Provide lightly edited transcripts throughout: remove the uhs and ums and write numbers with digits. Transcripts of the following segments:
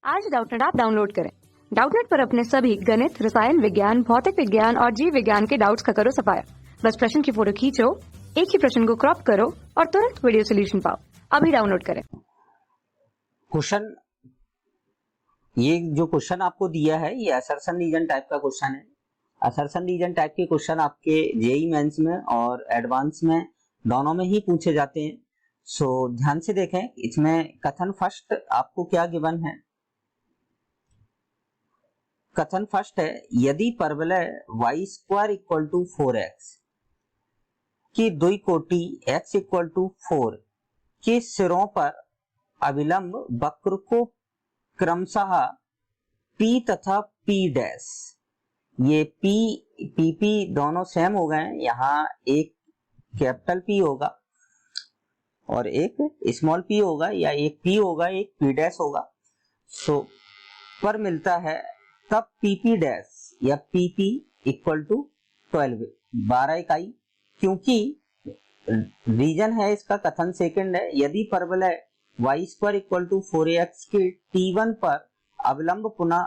आज Doubtnut app download करें। Doubtnut पर अपने सभी गणित, रसायन विज्ञान, भौतिक विज्ञान और जीव विज्ञान के डाउट्स का करो सफाया। बस प्रश्न की फोटो खींचो, एक ही प्रश्न को क्रॉप करो और तुरंत वीडियो सोल्यूशन पाओ। अभी डाउनलोड करें। क्वेश्चन, ये जो क्वेश्चन आपको दिया है ये असर्शन रीजन टाइप का क्वेश्चन है। असर्शन रीजन टाइप के क्वेश्चन आपके जेईई मेंस में और एडवांस में दोनों में ही पूछे जाते हैं। सो ध्यान से देखें, इसमें कथन फर्स्ट आपको क्या गिवन है। कथन फर्स्ट है, यदि परवलय y square equal to 4x की द्वि कोटि x इक्वल टू 4 के सिरों पर अविलंब वक्र को क्रमशः P तथा P डैश, ये P दोनों सेम हो गए हैं। यहाँ एक कैपिटल P होगा और एक स्मॉल p होगा, या एक P होगा एक P डैश होगा। सो पर मिलता है तब PP डैश या PP इक्वल टू 12 इकाई, क्योंकि रीजन है इसका कथन सेकंड है, यदि परवलय y square equal to 4x के T1 पर अवलंब पुनः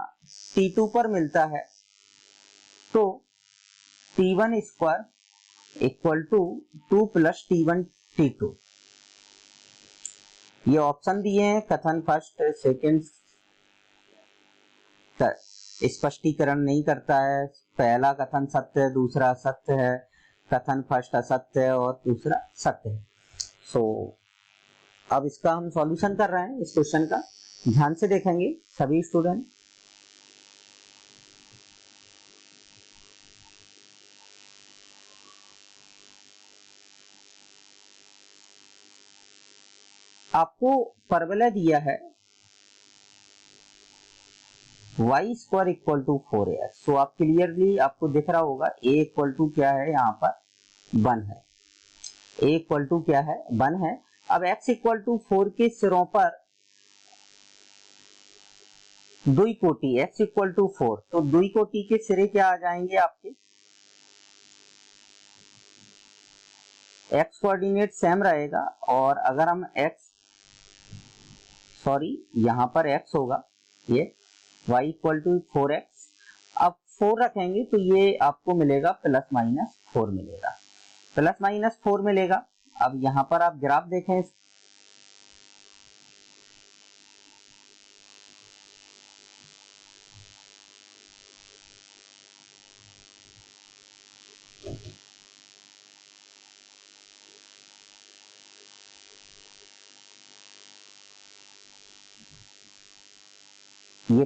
T2 पर मिलता है तो T1 square equal to 2 plus T1 T2। ये ऑप्शन दिए हैं, कथन फर्स्ट सेकंड स्पष्टीकरण नहीं करता है। पहला कथन सत्य है, दूसरा असत्य है, कथन फर्स्ट असत्य है और दूसरा सत्य है। सो अब इसका हम सॉल्यूशन कर रहे हैं, इस क्वेश्चन का ध्यान से देखेंगे सभी स्टूडेंट। आपको परवलय दिया है y square equal to 4x, so आप क्लियरली आपको दिख रहा होगा a इक्वल टू क्या है, यहाँ पर 1 है। a इक्वल टू क्या है, 1 है। अब x इक्वल टू 4 के सिरों पर द्वि कोटि x इक्वल टू 4, तो द्वि कोटि के सिरे क्या आ जाएंगे आपके, x कोऑर्डिनेट सेम रहेगा। और अगर हम यहाँ पर x होगा, ये y इक्वल टू 4x, अब 4 रखेंगे तो ये आपको मिलेगा प्लस माइनस 4 मिलेगा, प्लस माइनस 4 मिलेगा। अब यहाँ पर आप ग्राफ देखें, ये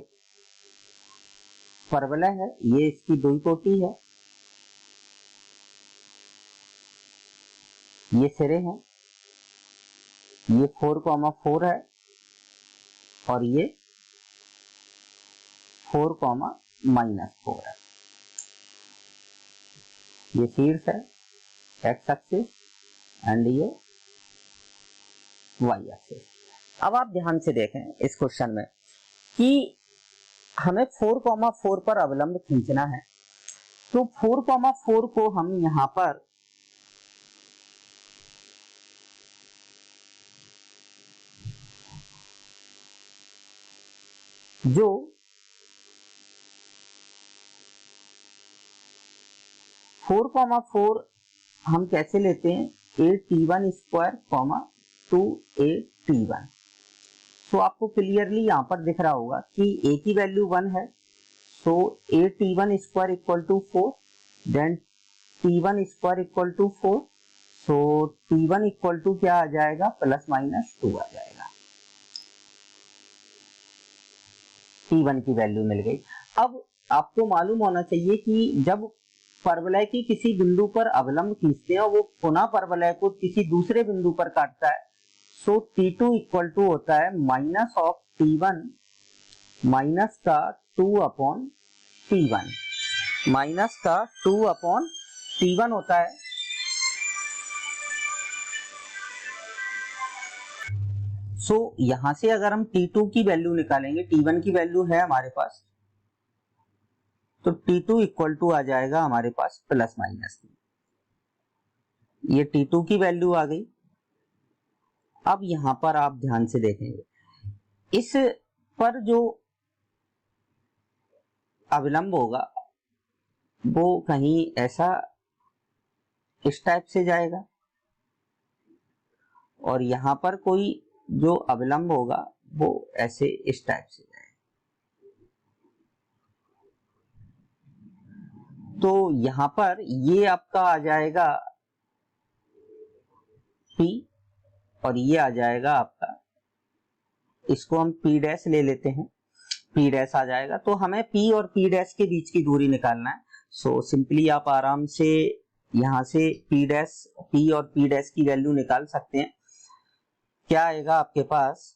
परवलय है, ये इसकी द्वि कोटि है, ये सिरे हैं, ये 4,4 है और ये 4,-4 है। ये शीर्ष है एक्स एक्सिस एंड ये वाई एक्सिस। अब आप ध्यान से देखें इस क्वेश्चन में कि हमें 4,4 पर अवलंब खींचना है, तो 4,4 को हम यहां पर जो 4,4 हम कैसे लेते हैं, a_t1 स्क्वायर 2a_t1। तो आपको क्लियरली यहां पर दिख रहा होगा कि a की वैल्यू 1 है, so a_t1 square equal to 4, then t1 square equal to 4, so t1 equal to क्या आ जाएगा, प्लस माइनस 2 आ जाएगा। t1 की वैल्यू मिल गई। अब आपको मालूम होना चाहिए कि जब परवलय की किसी बिंदु पर अवलंब खींचते हैं और वो पुनः परवलय को किसी दूसरे बिंदु पर काटता है, सो T2 इक्वल टू होता है माइनस ऑफ T1 माइनस का 2/T1, माइनस का 2/T1 होता है। सो यहां से अगर हम T2 की वैल्यू निकालेंगे, T1 की वैल्यू है हमारे पास, तो T2 इक्वल टू आ जाएगा हमारे पास प्लस माइनस, ये T2 की वैल्यू आ गई। अब यहां पर आप ध्यान से देखेंगे, इस पर जो अविलंब होगा वो कहीं ऐसा इस टाइप से जाएगा और यहां पर कोई जो अविलंब होगा वो ऐसे इस टाइप से जाएगा। तो यहां पर ये आपका आ जाएगा P और ये आ जाएगा आपका, इसको हम P डैश ले लेते हैं, P डैश आ जाएगा। तो हमें P और P डैश के बीच की दूरी निकालना है। सो सिंपली आप आराम से यहां से P और P डैश की वैल्यू निकाल सकते हैं। क्या आएगा आपके पास,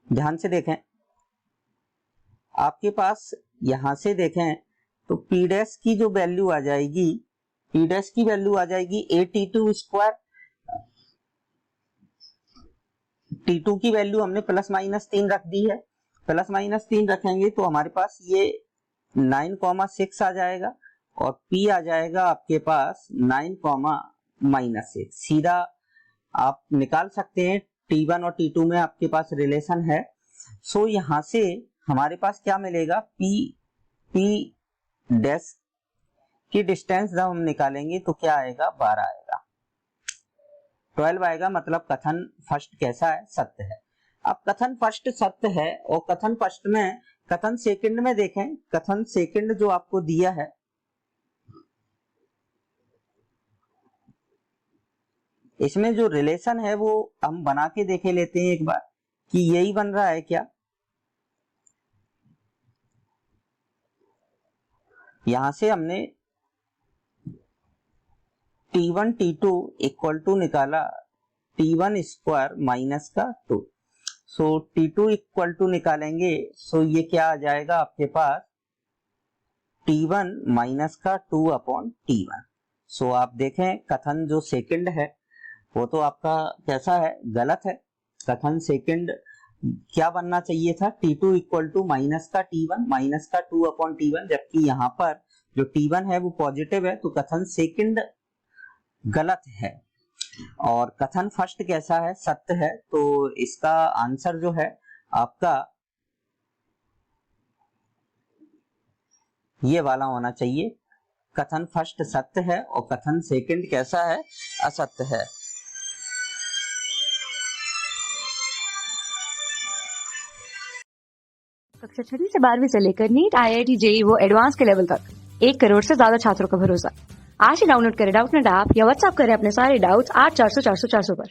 ध्यान से देखें, आपके पास यहां से देखें तो P डैश की जो वैल्यू आ जाएगी, P डैश की वैल्यू आ जाएगी AT2 स्क्वायर। T2 की वैल्यू हमने ±3 रख दी है, ±3 रखेंगे तो हमारे पास ये 9,6 आ जाएगा और P आ जाएगा आपके पास 9,-6। सीधा आप निकाल सकते हैं, T1 और T2 में आपके पास रिलेशन है। सो यहां से हमारे पास क्या मिलेगा, P डैश की डिस्टेंस जब हम निकालेंगे तो क्या आएगा, 12 आएगा, 12 आएगा। मतलब कथन फर्स्ट कैसा है, सत्य है। अब कथन फर्स्ट सत्य है और कथन फर्स्ट में, कथन सेकंड में देखें, कथन सेकंड जो आपको दिया है, इसमें जो रिलेशन है वो हम बना के देखे लेते हैं एक बार कि यही बन रहा है क्या। यहां से हमने T1 T2 इक्वल टू निकाला T1 स्क्वायर माइनस का 2। सो T2 इक्वल टू निकालेंगे, सो ये क्या आ जाएगा आपके पास, T1 माइनस का 2/T1। सो आप देखें कथन जो सेकंड है वो तो आपका कैसा है, गलत है। कथन सेकंड क्या बनना चाहिए था, T2 इक्वल टू माइनस का T1 माइनस का 2/T1, जबकि यहाँ पर जो T1 है वो पॉजिटिव है, तो कथन सेकंड गलत है। और कथन फर्स्ट कैसा है, सत्य है। तो इसका आंसर जो है आपका ये वाला होना चाहिए, कथन फर्स्ट सत्य है और कथन सेकंड कैसा है, असत्य है। कक्षा 6 से 12वीं से लेकर नीट, IIT, JEE वो एडवांस के लेवल तक 1 करोड़ से ज्यादा छात्रों का भरोसा। आज ही डाउनलोड करें डाउटनेट ऐप या व्हाट्सएप करें अपने सारे डाउट्स 8400 400 400 पर।